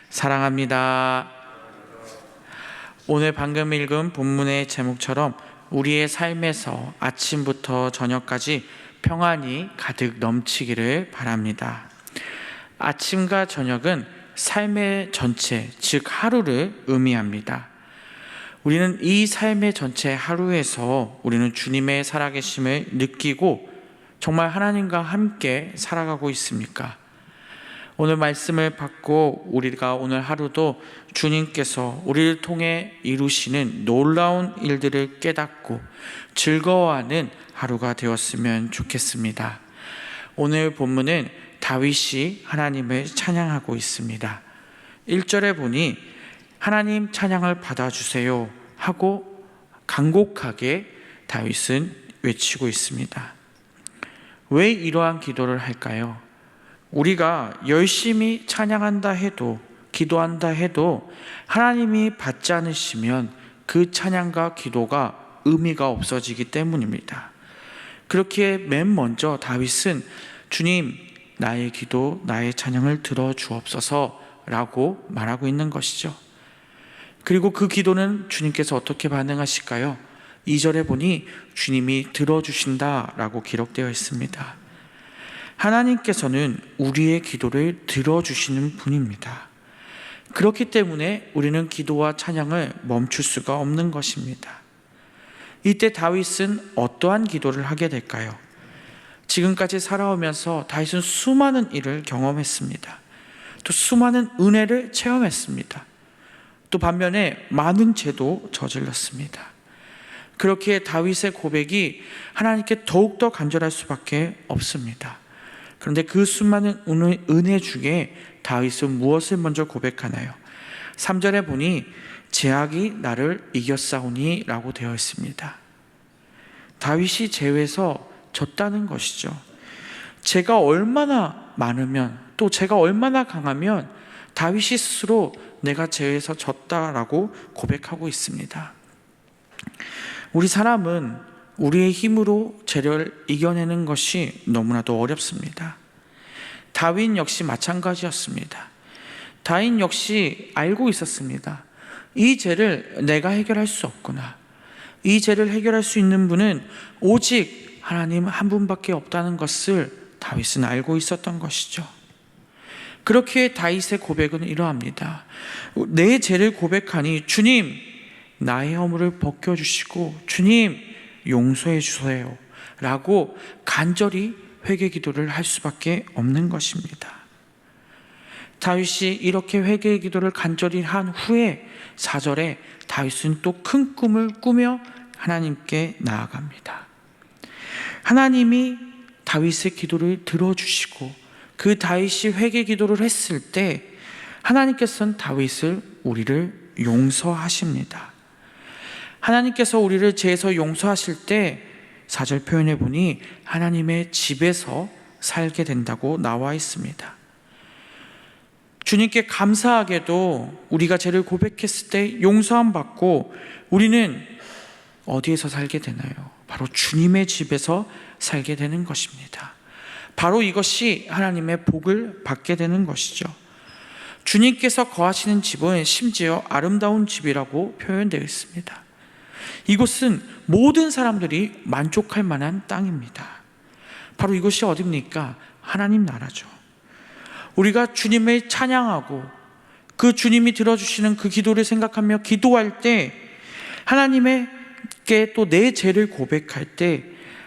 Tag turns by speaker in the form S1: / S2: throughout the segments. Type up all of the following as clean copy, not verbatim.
S1: 사랑합니다. 오늘 방금 읽은 본문의 제목처럼 우리의 삶에서 아침부터 저녁까지 평안이 가득 넘치기를 바랍니다. 아침과 저녁은 삶의 전체, 즉 하루를 의미합니다. 우리는 이 삶의 전체 하루에서 우리는 주님의 살아계심을 느끼고 정말 하나님과 함께 살아가고 있습니까? 오늘 말씀을 받고 우리가 오늘 하루도 주님께서 우리를 통해 이루시는 놀라운 일들을 깨닫고 즐거워하는 하루가 되었으면 좋겠습니다. 오늘 본문은 다윗이 하나님을 찬양하고 있습니다. 1절에 보니 하나님 찬양을 받아주세요 하고 간곡하게 다윗은 외치고 있습니다. 왜 이러한 기도를 할까요? 우리가 열심히 찬양한다 해도, 기도한다 해도 하나님이 받지 않으시면 그 찬양과 기도가 의미가 없어지기 때문입니다. 그렇기에 맨 먼저 다윗은 주님, 나의 기도, 나의 찬양을 들어주옵소서 라고 말하고 있는 것이죠. 그리고 그 기도는 주님께서 어떻게 반응하실까요? 2절에 보니 주님이 들어주신다 라고 기록되어 있습니다. 하나님께서는 우리의 기도를 들어주시는 분입니다. 그렇기 때문에 우리는 기도와 찬양을 멈출 수가 없는 것입니다. 이때 다윗은 어떠한 기도를 하게 될까요? 지금까지 살아오면서 다윗은 수많은 일을 경험했습니다. 또 수많은 은혜를 체험했습니다. 또 반면에 많은 죄도 저질렀습니다. 그렇기에 다윗의 고백이 하나님께 더욱더 간절할 수밖에 없습니다. 그런데 그 수많은 은혜 중에 다윗은 무엇을 먼저 고백하나요? 3절에 보니 죄악이 나를 이겼사오니 라고 되어 있습니다. 다윗이 죄에서 졌다는 것이죠. 죄가 얼마나 많으면, 또 죄가 얼마나 강하면 다윗이 스스로 내가 죄에서 졌다라고 고백하고 있습니다. 우리 사람은 우리의 힘으로 죄를 이겨내는 것이 너무나도 어렵습니다. 다윗 역시 마찬가지였습니다. 다윗 역시 알고 있었습니다. 이 죄를 내가 해결할 수 없구나. 이 죄를 해결할 수 있는 분은 오직 하나님 한 분밖에 없다는 것을 다윗은 알고 있었던 것이죠. 그렇게 다윗의 고백은 이러합니다. 내 죄를 고백하니 주님, 나의 허물을 벗겨주시고 주님, 용서해 주세요 라고 간절히 회개 기도를 할 수밖에 없는 것입니다. 다윗이 이렇게 회개 기도를 간절히 한 후에 4절에 다윗은 또 큰 꿈을 꾸며 하나님께 나아갑니다. 하나님이 다윗의 기도를 들어주시고 그 다윗이 회개 기도를 했을 때 하나님께서는 다윗을, 우리를 용서하십니다. 하나님께서 우리를 죄에서 용서하실 때 4절 표현해 보니 하나님의 집에서 살게 된다고 나와 있습니다. 주님께 감사하게도 우리가 죄를 고백했을 때 용서함 받고 우리는 어디에서 살게 되나요? 바로 주님의 집에서 살게 되는 것입니다. 바로 이것이 하나님의 복을 받게 되는 것이죠. 주님께서 거하시는 집은 심지어 아름다운 집이라고 표현되어 있습니다. 이곳은 모든 사람들이 만족할 만한 땅입니다. 바로 이곳이 어디입니까? 하나님 나라죠. 우리가 주님을 찬양하고 그 주님이 들어주시는 그 기도를 생각하며 기도할 때, 하나님께 또 내 죄를 고백할 때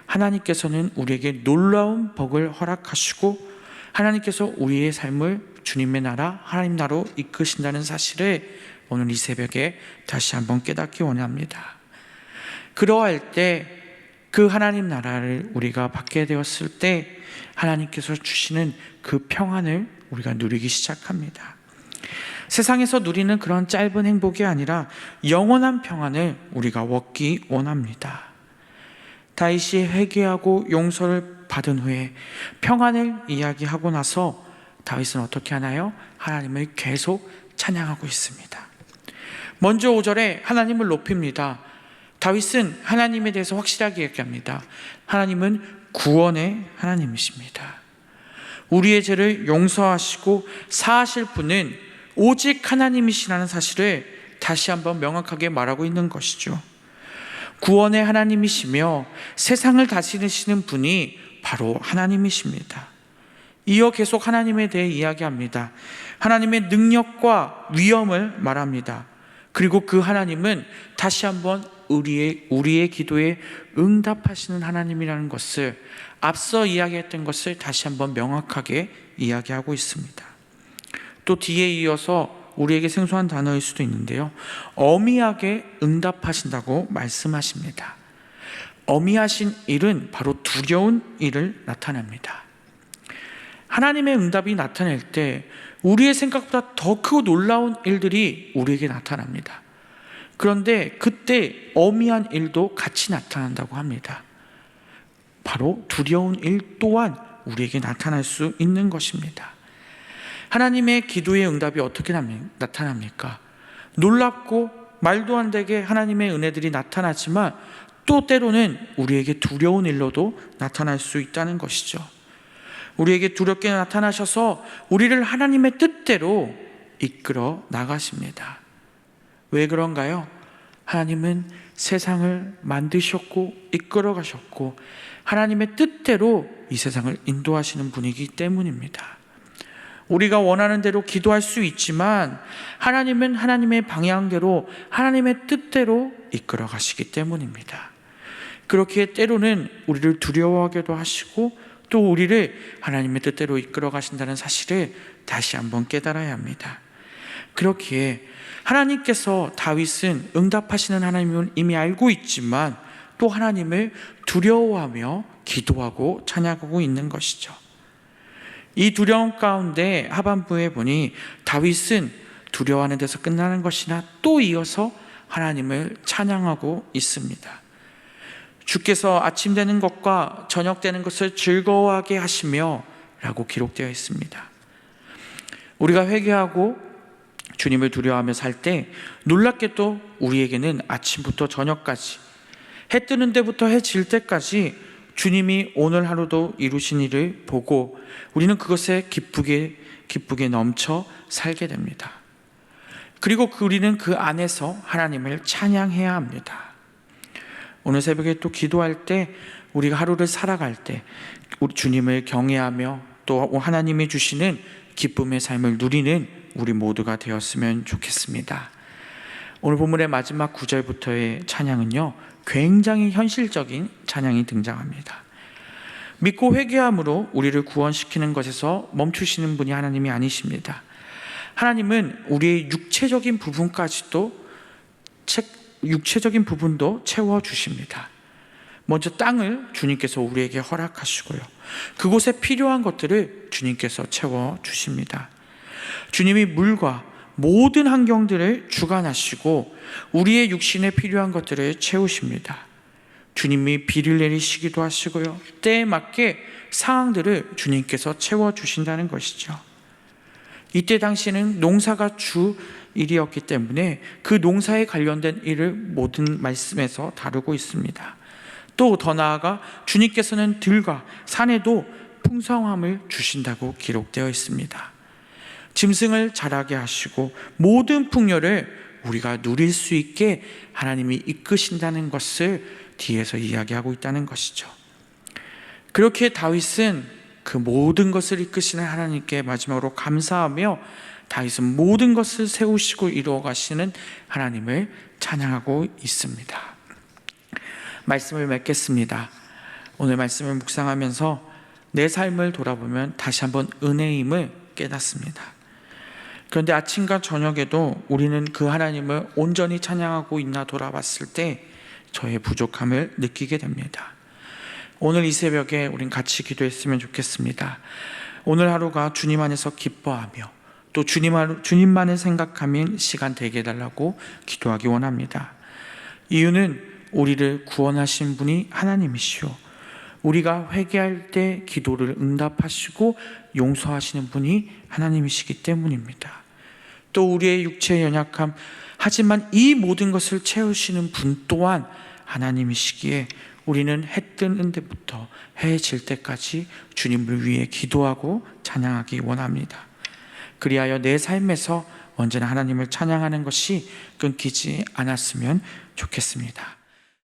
S1: 하나님께서는 우리에게 놀라운 복을 허락하시고 하나님께서 우리의 삶을 주님의 나라, 하나님 나라로 이끄신다는 사실을 오늘 이 새벽에 다시 한번 깨닫기 원합니다. 그러할 때 그 하나님 나라를 우리가 받게 되었을 때 하나님께서 주시는 그 평안을 우리가 누리기 시작합니다. 세상에서 누리는 그런 짧은 행복이 아니라 영원한 평안을 우리가 얻기 원합니다. 다윗이 회개하고 용서를 받은 후에 평안을 이야기하고 나서 다윗은 어떻게 하나요? 하나님을 계속 찬양하고 있습니다. 먼저 5절에 하나님을 높입니다. 다윗은 하나님에 대해서 확실하게 얘기합니다. 하나님은 구원의 하나님이십니다. 우리의 죄를 용서하시고 사하실 분은 오직 하나님이시라는 사실을 다시 한번 명확하게 말하고 있는 것이죠. 구원의 하나님이시며 세상을 다스리시는 분이 바로 하나님이십니다. 이어 계속 하나님에 대해 이야기합니다. 하나님의 능력과 위엄을 말합니다. 그리고 그 하나님은 다시 한번 우리의 기도에 응답하시는 하나님이라는 것을, 앞서 이야기했던 것을 다시 한번 명확하게 이야기하고 있습니다. 또 뒤에 이어서 우리에게 생소한 단어일 수도 있는데요, 어미하게 응답하신다고 말씀하십니다. 어미하신 일은 바로 두려운 일을 나타냅니다. 하나님의 응답이 나타낼 때 우리의 생각보다 더 크고 놀라운 일들이 우리에게 나타납니다. 그런데 그때 어미한 일도 같이 나타난다고 합니다. 바로 두려운 일 또한 우리에게 나타날 수 있는 것입니다. 하나님의 기도의 응답이 어떻게 나타납니까? 놀랍고 말도 안 되게 하나님의 은혜들이 나타나지만 또 때로는 우리에게 두려운 일로도 나타날 수 있다는 것이죠. 우리에게 두렵게 나타나셔서 우리를 하나님의 뜻대로 이끌어 나가십니다. 왜 그런가요? 하나님은 세상을 만드셨고 이끌어 가셨고 하나님의 뜻대로 이 세상을 인도하시는 분이기 때문입니다. 우리가 원하는 대로 기도할 수 있지만 하나님은 하나님의 방향대로, 하나님의 뜻대로 이끌어 가시기 때문입니다. 그렇기에 때로는 우리를 두려워하게도 하시고 또 우리를 하나님의 뜻대로 이끌어 가신다는 사실을 다시 한번 깨달아야 합니다. 그렇기에 하나님께서 다윗은 응답하시는 하나님을 이미 알고 있지만 또 하나님을 두려워하며 기도하고 찬양하고 있는 것이죠. 이 두려움 가운데 하반부에 보니 다윗은 두려워하는 데서 끝나는 것이나 또 이어서 하나님을 찬양하고 있습니다. 주께서 아침 되는 것과 저녁 되는 것을 즐거워하게 하시며 라고 기록되어 있습니다. 우리가 회개하고 주님을 두려워하며 살 때 놀랍게도 우리에게는 아침부터 저녁까지, 해 뜨는 데부터 해 질 때까지 주님이 오늘 하루도 이루신 일을 보고 우리는 그것에 기쁘게 넘쳐 살게 됩니다. 그리고 우리는 그 안에서 하나님을 찬양해야 합니다. 오늘 새벽에 또 기도할 때, 우리가 하루를 살아갈 때 우리 주님을 경외하며 또 하나님이 주시는 기쁨의 삶을 누리는 우리 모두가 되었으면 좋겠습니다. 오늘 본문의 마지막 9절부터의 찬양은요, 굉장히 현실적인 찬양이 등장합니다. 믿고 회개함으로 우리를 구원시키는 것에서 멈추시는 분이 하나님이 아니십니다. 하나님은 우리의 육체적인 부분도 채워주십니다. 먼저 땅을 주님께서 우리에게 허락하시고요, 그곳에 필요한 것들을 주님께서 채워주십니다. 주님이 물과 모든 환경들을 주관하시고 우리의 육신에 필요한 것들을 채우십니다. 주님이 비를 내리시기도 하시고요, 때에 맞게 상황들을 주님께서 채워주신다는 것이죠. 이때 당시에는 농사가 주 일이었기 때문에 그 농사에 관련된 일을 모든 말씀에서 다루고 있습니다. 또 더 나아가 주님께서는 들과 산에도 풍성함을 주신다고 기록되어 있습니다. 짐승을 자라게 하시고 모든 풍요를 우리가 누릴 수 있게 하나님이 이끄신다는 것을 뒤에서 이야기하고 있다는 것이죠. 그렇게 다윗은 그 모든 것을 이끄시는 하나님께 마지막으로 감사하며 다윗은 모든 것을 세우시고 이루어 가시는 하나님을 찬양하고 있습니다. 말씀을 맺겠습니다. 오늘 말씀을 묵상하면서 내 삶을 돌아보면 다시 한번 은혜임을 깨닫습니다. 그런데 아침과 저녁에도 우리는 그 하나님을 온전히 찬양하고 있나 돌아봤을 때 저의 부족함을 느끼게 됩니다. 오늘 이 새벽에 우린 같이 기도했으면 좋겠습니다. 오늘 하루가 주님 안에서 기뻐하며 또 주님만을 생각하는 시간 되게 해달라고 기도하기 원합니다. 이유는 우리를 구원하신 분이 하나님이시오, 우리가 회개할 때 기도를 응답하시고 용서하시는 분이 하나님이시기 때문입니다. 또 우리의 육체의 연약함, 하지만 이 모든 것을 채우시는 분 또한 하나님이시기에 우리는 해 뜨는 데부터 해 질 때까지 주님을 위해 기도하고 찬양하기 원합니다. 그리하여 내 삶에서 언제나 하나님을 찬양하는 것이 끊기지 않았으면 좋겠습니다.